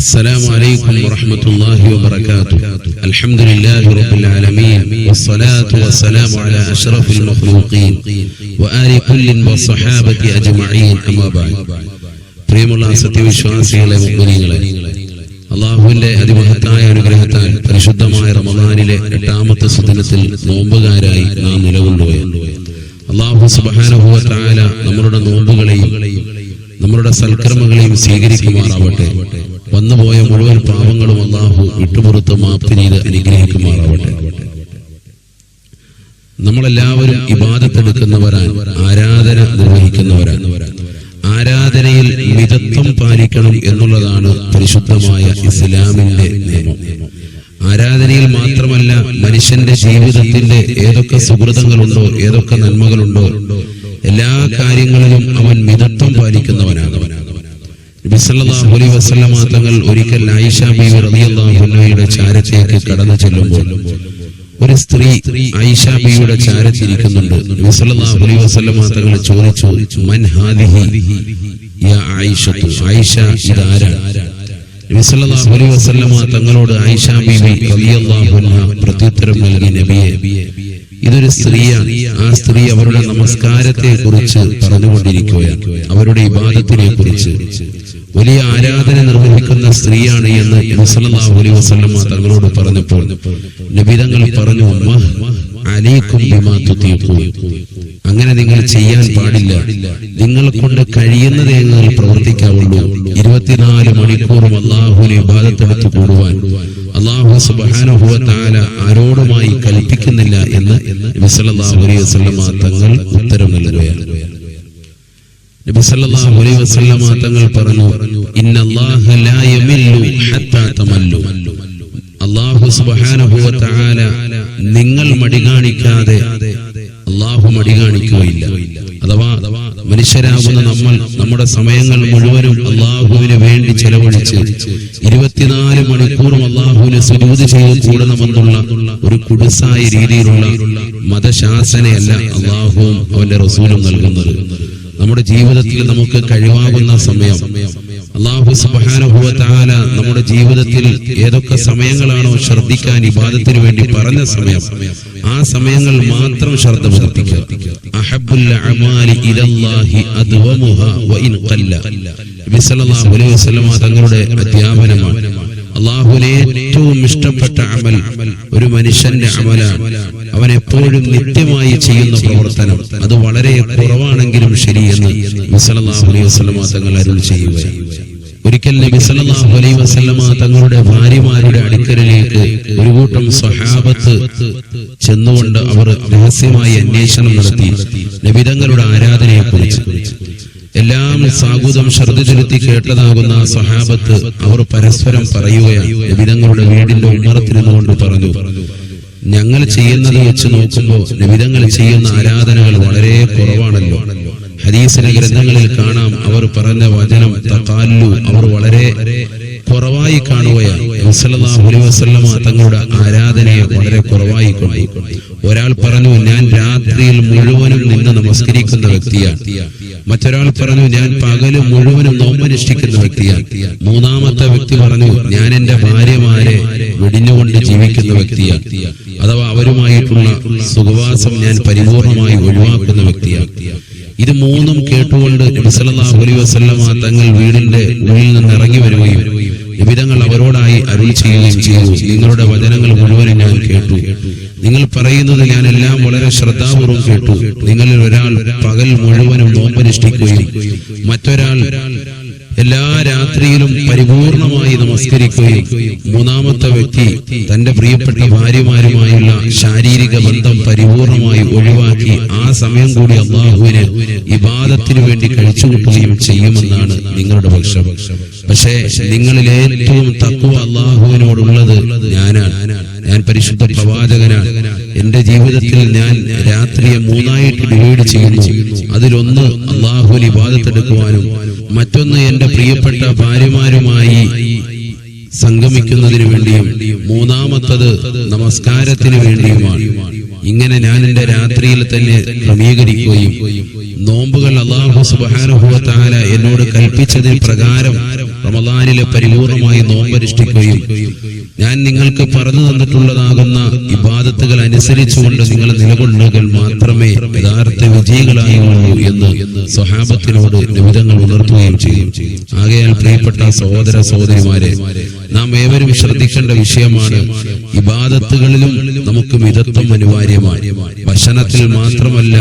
السلام عليكم ورحمة الله وبركاته. الحمد لله رب العالمين والصلاة والسلام على أشرف المخلوقين وآل كل والصحابة أجمعين أما بعد. പ്രിയമുള്ള സത്യവിശ്വാസികളെ മുഅ്മിനീങ്ങളെ, അല്ലാഹുവിന്റെ അതിമഹത്തായ അനുഗ്രഹത്താൽ പരിശുദ്ധമായ റമദാനിലെ 8ാമത്തെ സുദിനത്തിൽ നോമ്പുകാരായി നാം നിലകൊള്ളുകയാണ്. അല്ലാഹു സുബ്ഹാനഹു വ തആല നമ്മുടെ നോമ്പുകളെയും നമ്മുടെ സൽക്കർമ്മങ്ങളെയും സ്വീകരിക്കുമാറാവട്ടെ. വന്നുപോയ മുഴുവൻ പാപങ്ങളും അല്ലാഹു വിട്ടുപുറത്ത് മാപ്പ് ചെയ്ത് അനുഗ്രഹിക്കുമാറാവട്ടെ. നമ്മളെല്ലാവരും ഇബാദത്തെടുക്കുന്നവരാണ്, ആരാധന നിർവഹിക്കുന്നവരാണ്. ആരാധനയിൽ മിതത്വം പാലിക്കണം എന്നുള്ളതാണ് പരിശുദ്ധമായ ഇസ്ലാമിന്റെ നിയമം. ആരാധനയിൽ മാത്രമല്ല, മനുഷ്യന്റെ ജീവിതത്തിന്റെ ഏതൊക്കെ സുഹൃതങ്ങളുണ്ടോ, ഏതൊക്കെ നന്മകളുണ്ടോ, എല്ലാ കാര്യങ്ങളിലും അവൻ മിതത്വം പാലിക്കുന്നവനാണ്. നബി സല്ലല്ലാഹു അലൈഹി വസല്ലമ തങ്ങൾ ഒരിക്കൽ ആയിഷ ബീവി റളിയല്ലാഹു അൻഹയുടെ ചാരത്തേക്ക് കടന്നു ചെല്ലുമ്പോൾ ഒരു സ്ത്രീ ആയിഷ ബീവിയുടെ ചാരത്തിരിക്കുന്നുണ്ട്. നബി സല്ലല്ലാഹു അലൈഹി വസല്ലമ തങ്ങൾ ചോദിച്ചു, മൻ ഹാദിഹി യാ ആയിഷത്തു, ആയിഷ ഇതാരാണ്? നബി സല്ലല്ലാഹു അലൈഹി വസല്ലമ തങ്ങളോട് ആയിഷ ബീവി റളിയല്ലാഹു അൻഹ പ്രത്യുത്തരം നൽകി, നബിയെ, ഇതൊരു സ്ത്രീയാണ്. ആ സ്ത്രീ അവരുടെ നമസ്കാരത്തെ കുറിച്ച് പറഞ്ഞുകൊണ്ടിരിക്കുകയാണ്, അവരുടെ ഇബാദത്തിനെ കുറിച്ച്. വലിയ ആരാധന നിർവഹിക്കുന്ന സ്ത്രീയാണ് എന്ന് നബി സല്ലല്ലാഹു അലൈഹി വസല്ലമ തങ്ങളോട് പറഞ്ഞപ്പോൾ നബി തങ്ങൾ പറഞ്ഞു, അലൈക്കും ബിമാ തുതീഖൂൻ, അങ്ങനെ നിങ്ങൾ ചെയ്യാൻ പാടില്ല. നിങ്ങളെ കൊണ്ട് കഴിയുന്നതേ നിങ്ങൾ പ്രവർത്തിക്കാവുള്ളൂ. 24 മണിക്കൂറും അല്ലാഹുവിനെ ഇബാദത്തെടുത്ത് കൂടുവാൻ അല്ലാഹു സുബ്ഹാനഹു വ തആല ആരോടുമായി കൽപ്പിക്കുന്നില്ല എന്ന് നബി സല്ലല്ലാഹു അലൈഹി വസല്ലമ തങ്ങൾ ഉത്തരം നൽകുകയാണ്. നബി സല്ലല്ലാഹു അലൈഹി വസല്ലമ തങ്ങൾ പറഞ്ഞു, ഇന്നല്ലാഹ ലാ യമില്ലു ഹത്താ തമല്ലു. അല്ലാഹു സുബ്ഹാനഹു വ തആല നിങ്ങൾ മടികാണിക്കാതെ അല്ലാഹു മടികാണിക്കുകയില്ല. അഥവാ മനുഷ്യരാകുന്ന നമ്മൾ നമ്മുടെ സമയങ്ങൾ മുഴുവനും അല്ലാഹുവിന് വേണ്ടി ചെലവഴിച്ച് 24 മണിക്കൂറും അല്ലാഹുവിനെ സുജൂദ് ചെയ്ത് കൂടണമെന്നുള്ള ഒരു കുടുസായ രീതിയിലുള്ള മതശാസനയല്ല അല്ലാഹുവും അവന്റെ റസൂലും നൽകുന്നത്. നമ്മുടെ ജീവിതത്തിൽ നമുക്ക് കഴിവാകുന്ന സമയം അല്ലാഹു സുബ്ഹാനഹു വ തആല നമ്മുടെ ജീവിതത്തിൽ ഏതൊക്കെ സമയങ്ങളാണോ ശ്രദ്ധിക്കാൻ ഇബാദത്തിന് വേണ്ടി പറഞ്ഞ സമയം, ആ സമയങ്ങൾ മാത്രം ശ്രദ്ധ പതിപ്പിക്കുക. അഹബ്ബുൽ അഅമാലി ഇലല്ലാഹി അദ്വമുഹാ വഇൻ ഖല്ല. നബി സല്ലല്ലാഹു അലൈഹി വസല്ലമ തങ്ങളുടെ അധ്യാപനമാണ്. അല്ലാഹുവിന് ഏറ്റവും ഇഷ്ടപ്പെട്ട അമൽ ഒരു മനുഷ്യന്റെ അമലാണ്. അവൻ എപ്പോഴും നിത്യമായി ചെയ്യുന്ന പ്രവർത്തനം അത് വളരെ കുറവാണെങ്കിലും ശരിയെന്ന് നബി സല്ലല്ലാഹു അലൈഹി വസല്ലമ തങ്ങൾ അരുൾ ചെയ്യുകയാണ്. ഒരിക്കൽ നബി സല്ലല്ലാഹു അലൈഹി വസല്ലമ തങ്ങളുടെ ഭാര്യമാരുടെ അടുക്കലേക്ക് ഒരു കൂട്ടം സ്വഹാബത്ത് ചെന്നുകൊണ്ട് അവർ രഹസ്യമായി അന്വേഷണം നടത്തി നബി തങ്ങളുടെ ആരാധനയെക്കുറിച്ച്. എല്ലാം സാഗൂതം ശ്രദ്ധ ചെലുത്തി കേട്ടതാകുന്ന സ്വഹാബത്ത് അവർ പരസ്പരം പറയുകയാണ്. നബി തങ്ങളുടെ വീടിന്റെ ഉമ്മറത്തിരുന്നുകൊണ്ട് പറഞ്ഞു, ഞങ്ങൾ ചെയ്യുന്നത് വെച്ച് നോക്കുമ്പോൾ നബി തങ്ങൾ ചെയ്യുന്ന ആരാധനകൾ വളരെ കുറവാണല്ലോ. ഹദീസിലെ ഗ്രന്ഥങ്ങളിൽ കാണാം, അവർ പറഞ്ഞ വചനം തഖാല്ലു, അവർ വളരെ കുറവായി കാണുകയാണ്. നബി സല്ലല്ലാഹു അലൈഹി വസല്ലമ തങ്ങളുടെ ആരാധനയെ വളരെ കുറവായി കണ്ടു. ഒരാൾ പറഞ്ഞു, ഞാൻ രാത്രിയിൽ മുഴുവനും നിന്ന് നമസ്കരിക്കുന്ന വ്യക്തിയാണ്. മറ്റൊരാൾ പറഞ്ഞു, ഞാൻ പകല് മുഴുവനും നോമ്പനുഷ്ഠിക്കുന്ന വ്യക്തിയാണ്. മൂന്നാമത്തെ വ്യക്തി പറഞ്ഞു, ഞാൻ എന്റെ ഭാര്യമാരെ വെടിഞ്ഞുകൊണ്ട് ജീവിക്കുന്ന വ്യക്തിയാണ്. അഥവാ അവരുമായിട്ടുള്ള സുഖവാസം ഞാൻ പരിപൂർണമായി ഒഴിവാക്കുന്ന വ്യക്തിയാണ്. ഇത് മൂന്നും കേട്ടുകൊണ്ട് നബി സല്ലല്ലാഹു അലൈഹി വസല്ലമ തങ്ങൾ വീടിന്റെ ഉള്ളിൽ നിന്ന് ഇറങ്ങി വരികയും നബി തങ്ങൾ അവരോടായി അരുൾ ചെയ്യുകയും ചെയ്തു, നിങ്ങളുടെ വചനങ്ങൾ മുഴുവനും ഞാൻ കേട്ടു. നിങ്ങൾ പറയുന്നത് ഞാൻ എല്ലാം വളരെ ശ്രദ്ധാപൂർവം കേട്ടു. നിങ്ങളിൽ ഒരാൾ പകൽ മുഴുവനും നോമ്പനുഷ്ഠിക്കുകയും മറ്റൊരാൾ എല്ലാ രാത്രിയിലും പരിപൂർണമായി നമസ്കരിക്കുകയും മൂന്നാമത്തെ വ്യക്തി തന്റെ പ്രിയപ്പെട്ട ഭാര്യമാരുമായുള്ള ശാരീരിക ബന്ധം പരിപൂർണമായി ഒഴിവാക്കി ആ സമയം കൂടി അല്ലാഹുവിന് ഇബാദത്തിന് വേണ്ടി കഴിച്ചുകൂട്ടുകയും ചെയ്യുമെന്നാണ് നിങ്ങളുടെ പക്ഷം. പക്ഷേ നിങ്ങളിൽ ഏറ്റവും തഖ്വ അല്ലാഹുവിനോടുള്ളത് ഞാനാണ്. ഞാൻ പരിശുദ്ധ പ്രവാചകനാണ്. എന്റെ ജീവിതത്തിൽ ഞാൻ രാത്രിയെ 3ആയിട്ട് ഡിവൈഡ് ചെയ്യുന്നു. അതിലൊന്ന് അല്ലാഹുവിന് ഇബാദത്തെടുക്കുവാനും മറ്റൊന്ന് എന്റെ പ്രിയപ്പെട്ട ഭാര്യമാരുമായി സംഗമിക്കുന്നതിന് വേണ്ടിയും മൂന്നാമത്തത് നമസ്കാരത്തിന് വേണ്ടിയുമാണ്. ഇങ്ങനെ ഞാൻ എന്റെ രാത്രിയിൽ തന്നെ ക്രമീകരിക്കുകയും നോമ്പുകൾ അല്ലാഹു സുബ്ഹാനഹു വ തആല എന്നോട് കൽപ്പിച്ചതിന് പ്രകാരം റമദാനിലെ പരിപൂർണമായി നോമ്പനുഷ്ഠിക്കുകയും ഞാൻ നിങ്ങൾക്ക് പറഞ്ഞു തന്നിട്ടുള്ളതാകുന്ന ഇബാദത്തുകൾ അനുസരിച്ചുകൊണ്ട് നിങ്ങൾ നിലകൊള്ളുകൾ മാത്രമേ യഥാർത്ഥ വിജയികളായുള്ളൂ എന്ന് സ്വഹാബത്തിനോട് നിമിതങ്ങൾ ഉണർത്തുകയും ചെയ്യും. ആകയാൽ പ്രിയപ്പെട്ട സഹോദര സഹോദരിമാരെ, നാം ഏവരും ശ്രദ്ധിക്കേണ്ട വിഷയമാണ്, ഇബാദത്തുകളിലും നമുക്ക് മിതത്വം അനിവാര്യമാണ്. ഭക്ഷണത്തിൽ മാത്രമല്ല,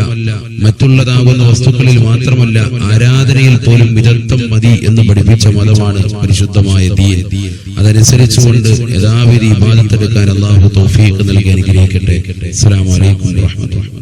മറ്റുള്ളതാകുന്ന വസ്തുക്കളിൽ മാത്രമല്ല, ആരാധനയിൽ പോലും മിതത്വം മതി എന്ന് പഠിപ്പിച്ച മതമാണ് പരിശുദ്ധമായ ദീൻ. അതനുസരിച്ചുകൊണ്ട് യഥാവിധി ഇബാദത്തെടുക്കാൻ അല്ലാഹു തൗഫീഖ് നൽകി അനുഗ്രഹിക്കട്ടെ. അസ്സലാമു അലൈക്കും വറഹ്മത്തുള്ളാഹി.